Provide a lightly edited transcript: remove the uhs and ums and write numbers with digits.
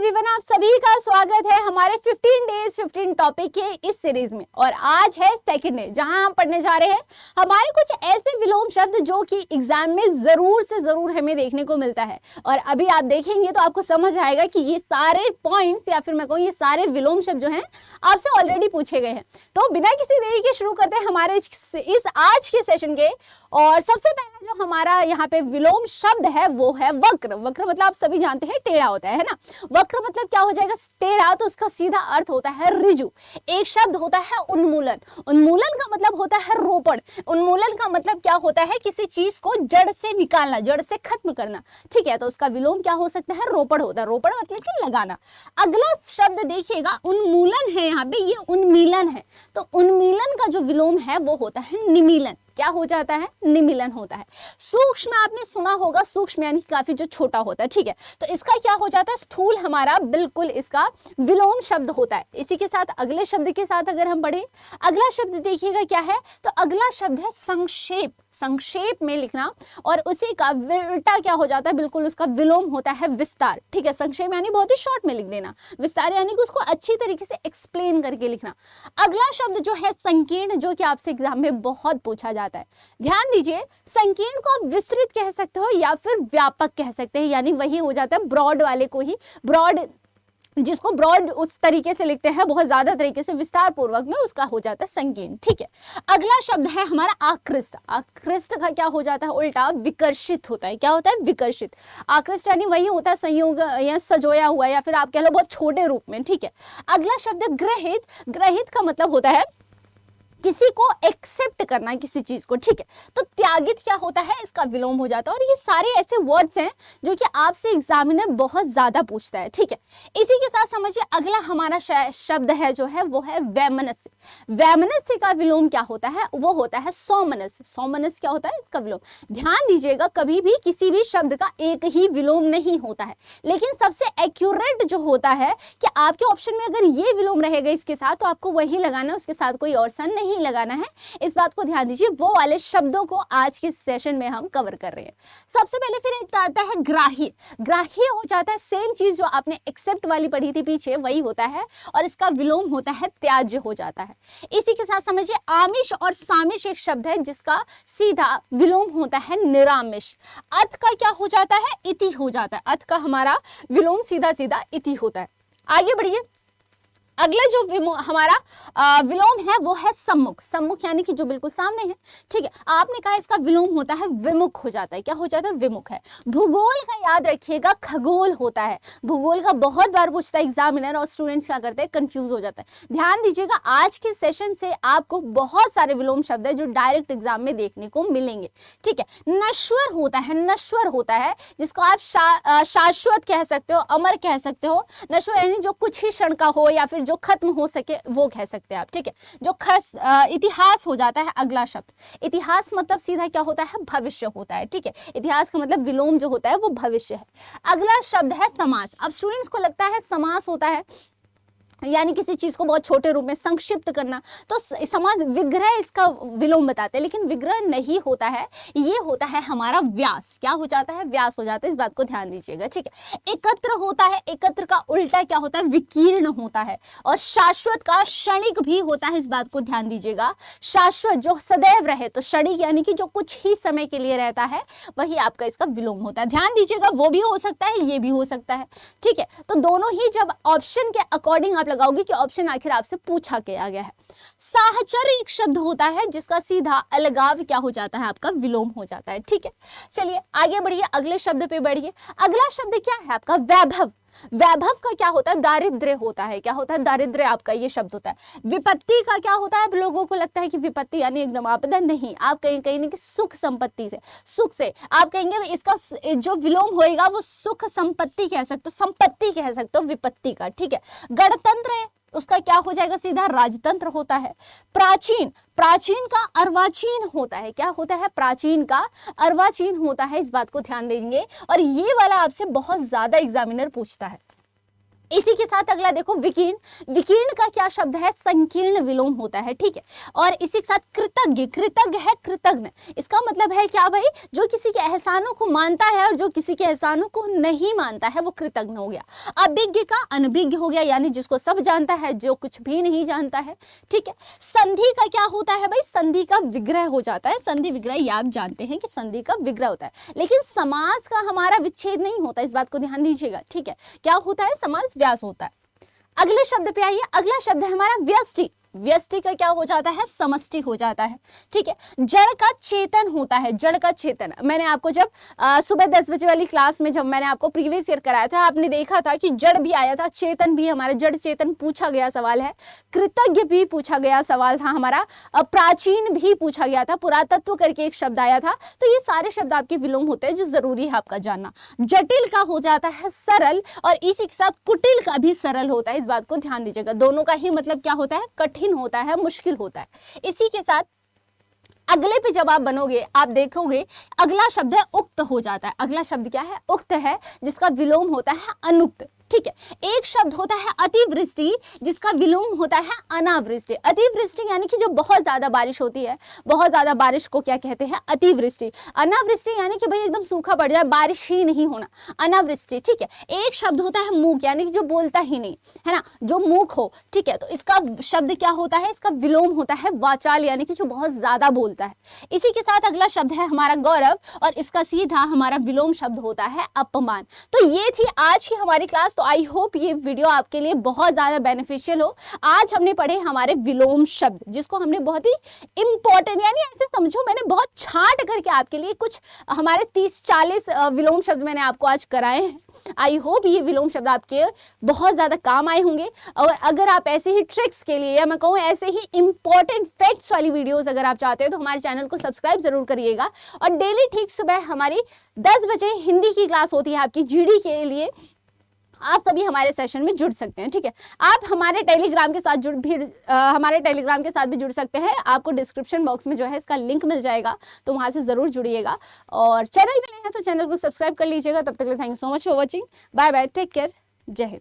Everyone, आप सभी का स्वागत है हमारे 15 डेज 15 टॉपिक के इस सीरीज में। और आज है सेकंड डे जहां हम पढ़ने जा रहे हैं हमारे कुछ ऐसे विलोम शब्द जो कि एग्जाम में जरूर से जरूर हमें देखने को मिलता है। और अभी आप देखेंगे तो आपको समझ आएगा कि ये सारे पॉइंट्स या फिर मैं कहूँ ये सारे विलोम शब्द जो हैं आपसे ऑलरेडी पूछे गए हैं। तो बिना किसी देरी के शुरू करते हैं हमारे इस आज के सेशन के। और सबसे पहला जो हमारा यहाँ पे विलोम शब्द है वो है वक्र। वक्र मतलब आप सभी जानते हैं टेढ़ा होता है ना। वक्र मतलब क्या हो जाएगा, टेढ़ा, तो उसका सीधा अर्थ होता है ऋजु। एक शब्द होता है उन्मूलन। उन्मूलन का मतलब होता है रोपण। उन्मूलन का मतलब क्या होता है, किसी चीज को जड़ से निकालना, जड़ से खत्म करना। ठीक है, तो उसका विलोम क्या हो सकता है, रोपण होता है। रोपण मतलब कि लगाना। अगला शब्द देखिएगा, उन्मूलन है, यहाँ पे ये उन्मीलन है। तो उन्मीलन का जो विलोम है वो होता है निमीलन। क्या हो जाता है, निमीलन होता है। सूक्ष्म आपने सुना होगा, सूक्ष्म यानी काफी जो छोटा होता है। ठीक है, तो इसका क्या हो जाता है, स्थूल हमारा बिल्कुल इसका विलोम शब्द होता है। इसी के साथ अगले शब्द के साथ अगर हम पढ़े, अगला शब्द देखिएगा क्या है, तो अगला शब्द है संक्षेप। संक्षेप में लिखना, और उसी का उल्टा क्या हो जाता है, बिल्कुल उसका विलोम होता है विस्तार। ठीक है, संक्षेप यानी बहुत ही शॉर्ट में लिख देना, विस्तार यानी कि उसको अच्छी तरीके से एक्सप्लेन करके लिखना। अगला शब्द जो है संकीर्ण, जो कि आपसे एग्जाम में बहुत पूछा जाता है। ध्यान दीजिए, संकीर्ण को आप विस्तृत कह सकते हो या फिर व्यापक कह सकते हैं, यानी वही हो जाता है ब्रॉड वाले को ही ब्रॉड, जिसको ब्रॉड उस तरीके से लिखते हैं बहुत ज्यादा तरीके से विस्तार पूर्वक में, उसका हो जाता है संकीर्ण। ठीक है, अगला शब्द है हमारा आकृष्ट। आकृष्ट का क्या हो जाता है, उल्टा विकर्षित होता है। क्या होता है, विकर्षित। आकृष्ट यानी वही होता है संयोग या सजोया हुआ, या फिर आप कह लो बहुत छोटे रूप में। ठीक है, अगला शब्द है ग्रहित। ग्रहित का मतलब होता है किसी को एक्सेप्ट करना, किसी चीज को। ठीक है, तो त्यागित क्या होता है, इसका विलोम हो जाता है। और ये सारे ऐसे वर्ड्स हैं जो कि आपसे एग्जामिनर बहुत ज्यादा पूछता है। ठीक है, इसी के साथ समझिए अगला हमारा शब्द है जो है वो है वैमनस्य। वैमनस्य का विलोम क्या होता है, वो होता है सौमनस्य। सौमनस्य क्या होता है, इसका विलोम। ध्यान दीजिएगा, कभी भी किसी भी शब्द का एक ही विलोम नहीं होता है, लेकिन सबसे एक्यूरेट जो होता है कि आपके ऑप्शन में अगर ये विलोम रहेगा इसके साथ, तो आपको वही लगाना है, उसके साथ कोई और सन नहीं लगाना है। इस बात को ध्यान दीजिए, वो वाले शब्दों को आज के सेशन में हम कवर कर रहे हैं। सबसे पहले फिर एक आता है ग्राह्य। ग्राह्य हो जाता है सेम चीज जो आपने एक्सेप्ट वाली पढ़ी थी पीछे, वही होता है, और इसका विलोम होता है त्याज्य हो जाता है। इसी के साथ समझिए आमिष और सामिष एक शब्द है जिसका सीधा विलोम होता है निरामिष। अत का क्या हो जाता है, इति हो जाता है। अत का हमारा विलोम सीधा सीधा इति होता है। आगे बढ़िए, अगला जो हमारा विलोम है वो है सम्मुख। सम्मुख यानी कि जो बिल्कुल सामने है। ठीक है, आपने कहा इसका विलोम होता है विमुख हो जाता है। क्या हो जाता है, विमुख है। भूगोल का याद रखिएगा खगोल होता है। भूगोल का बहुत बार पूछता है एग्जामिनर, और स्टूडेंट्स क्या करते हैं, कंफ्यूज हो जाता है। ध्यान दीजिएगा, आज के सेशन से आपको बहुत सारे विलोम शब्द है जो डायरेक्ट एग्जाम में देखने को मिलेंगे। ठीक है, नश्वर होता है। नश्वर होता है जिसको आप शाश्वत कह सकते हो, अमर कह सकते हो। नश्वर यानी जो कुछ ही क्षण का हो या फिर जो खत्म हो सके, वो कह सकते हैं आप। ठीक है, जो इतिहास हो जाता है अगला शब्द। इतिहास मतलब सीधा क्या होता है, भविष्य होता है। ठीक है, इतिहास का मतलब विलोम जो होता है वो भविष्य है। अगला शब्द है समास। अब स्टूडेंट्स को लगता है समास होता है यानी किसी चीज को बहुत छोटे रूप में संक्षिप्त करना, तो समास विग्रह इसका विलोम बताते हैं, लेकिन विग्रह नहीं होता है, ये होता है हमारा व्यास। क्या हो जाता है, व्यास हो जाता है। इस बात को ध्यान दीजिएगा। ठीक है, एकत्र होता है। एकत्र का उल्टा क्या होता है, विकीर्ण होता है। और शाश्वत का क्षणिक भी होता है, इस बात को ध्यान दीजिएगा। शाश्वत जो सदैव रहे, तो क्षणिक यानी कि जो कुछ ही समय के लिए रहता है, वही आपका इसका विलोम होता है। ध्यान दीजिएगा, वो भी हो सकता है, ये भी हो सकता है। ठीक है, तो दोनों ही जब ऑप्शन के अकॉर्डिंग आप लगाओगे कि ऑप्शन आखिर आपसे पूछा क्या गया है। साहचर्य एक शब्द होता है जिसका सीधा अलगाव क्या हो जाता है, आपका विलोम हो जाता है। ठीक है, चलिए आगे बढ़िए, अगले शब्द पे बढ़िए। अगला शब्द क्या है आपका, वैभव। वैभव का क्या होता है, दारिद्र्य होता है। क्या होता है, दारिद्र्य आपका ये शब्द होता है। विपत्ति का क्या होता है, लोगों को लगता है कि विपत्ति यानी एकदम आपदा, नहीं, आप कहीं कि सुख संपत्ति से, सुख से आप कहेंगे इसका जो विलोम होएगा वो सुख संपत्ति कह सकते हो, संपत्ति कह सकते हो विपत्ति का। ठीक है, गणतंत्र है, उसका क्या हो जाएगा, सीधा राजतंत्र होता है। प्राचीन, प्राचीन का अर्वाचीन होता है। क्या होता है, प्राचीन का अर्वाचीन होता है। इस बात को ध्यान देंगे, और ये वाला आपसे बहुत ज्यादा एग्जामिनर पूछता है। इसी के साथ अगला देखो विकीर्ण। विकीर्ण का क्या शब्द है? संकीर्ण विलोम होता है, ठीक है। और इसी के साथ कृतज्ञ। कृतज्ञ है कृतज्ञ, इसका मतलब है क्या भाई? जो किसी के एहसानों को मानता है और जो किसी के एहसानों को नहीं मानता है वो कृतज्ञ हो गया। अभिज्ञ का अनभिज्ञ हो गया, यानी जिसको सब जानता है जो कुछ भी नहीं जानता है, ठीक है। संधि का क्या होता है भाई? संधि का विग्रह हो जाता है। संधि विग्रह ये आप जानते हैं कि संधि का विग्रह होता है, लेकिन समास का हमारा विच्छेद नहीं होता, इस बात को ध्यान दीजिएगा, ठीक है। क्या होता है? समास व्यास होता है। अगले शब्द पे आइए। अगला शब्द है हमारा व्यष्टि। व्यष्टि का क्या हो जाता है? समष्टि हो जाता है, ठीक है। जड़ का चेतन होता है। जड़ का चेतन, मैंने आपको जब सुबह 10 बजे वाली क्लास में जब मैंने आपको प्रीवियस ईयर कराया था, आपने देखा था कि जड़ भी आया था, चेतन भी, हमारा जड़ चेतन पूछा गया सवाल है। कृतज्ञ भी पूछा गया सवाल था हमारा, प्राचीन भी पूछा गया था, पुरातत्व करके एक शब्द आया था। तो ये सारे शब्द आपके विलोम होते हैं जो जरूरी है आपका जानना। जटिल का हो जाता है सरल, और इसी के साथ कुटिल का भी सरल होता है, इस बात को ध्यान दीजिएगा। दोनों का ही मतलब क्या होता है? कठिन होता है, मुश्किल होता है। इसी के साथ अगले पे जब आप बनोगे आप देखोगे अगला शब्द है उक्त हो जाता है। अगला शब्द क्या है? उक्त है, जिसका विलोम होता है अनुक्त, ठीक है। एक शब्द होता है अतिवृष्टि, जिसका विलोम होता है अनावृष्टि। अतिवृष्टि यानी कि जो बहुत ज्यादा बारिश होती है, बहुत ज्यादा बारिश को क्या कहते हैं? अतिवृष्टि। अनावृष्टि यानी कि भाई एकदम सूखा पड़ जाए, बारिश ही नहीं होना, अनावृष्टि, ठीक है। एक शब्द होता है मूक, यानी कि जो बोलता ही नहीं है ना, जो मूक हो, ठीक है। तो इसका शब्द क्या होता है? इसका विलोम होता है वाचाल, यानी कि जो बहुत ज्यादा बोलता है। इसी के साथ अगला शब्द है हमारा गौरव, और इसका सीधा हमारा विलोम शब्द होता है अपमान। तो ये थी आज की हमारी क्लास। तो आई होप ये वीडियो आपके लिए बहुत ज्यादा बेनिफिशियल हो। आज हमने पढ़े हमारे विलोम शब्द, जिसको हमने बहुत ही इंपॉर्टेंट, यानी ऐसे समझो मैंने बहुत छांट करके आपके लिए कुछ हमारे 30-40 विलोम शब्द मैंने आपको आज कराए हैं। आई होप ये विलोम शब्द आपके बहुत ज्यादा काम आए होंगे। और अगर आप ऐसे ही ट्रिक्स के लिए, या मैं कहूँ ऐसे ही इंपॉर्टेंट फैक्ट्स वाली वीडियोस अगर आप चाहते हो तो हमारे चैनल को सब्सक्राइब जरूर करिएगा। और डेली ठीक सुबह हमारी 10 बजे हिंदी की क्लास होती है आपकी जीडी के लिए, आप सभी हमारे सेशन में जुड़ सकते हैं, ठीक है। आप हमारे टेलीग्राम के साथ हमारे टेलीग्राम के साथ भी जुड़ सकते हैं। आपको डिस्क्रिप्शन बॉक्स में जो है इसका लिंक मिल जाएगा, तो वहां से जरूर जुड़िएगा। और चैनल पे नए हैं तो चैनल को सब्सक्राइब कर लीजिएगा। तब तक के लिए thank you so much for watching. Bye bye, take care, जय हिंद।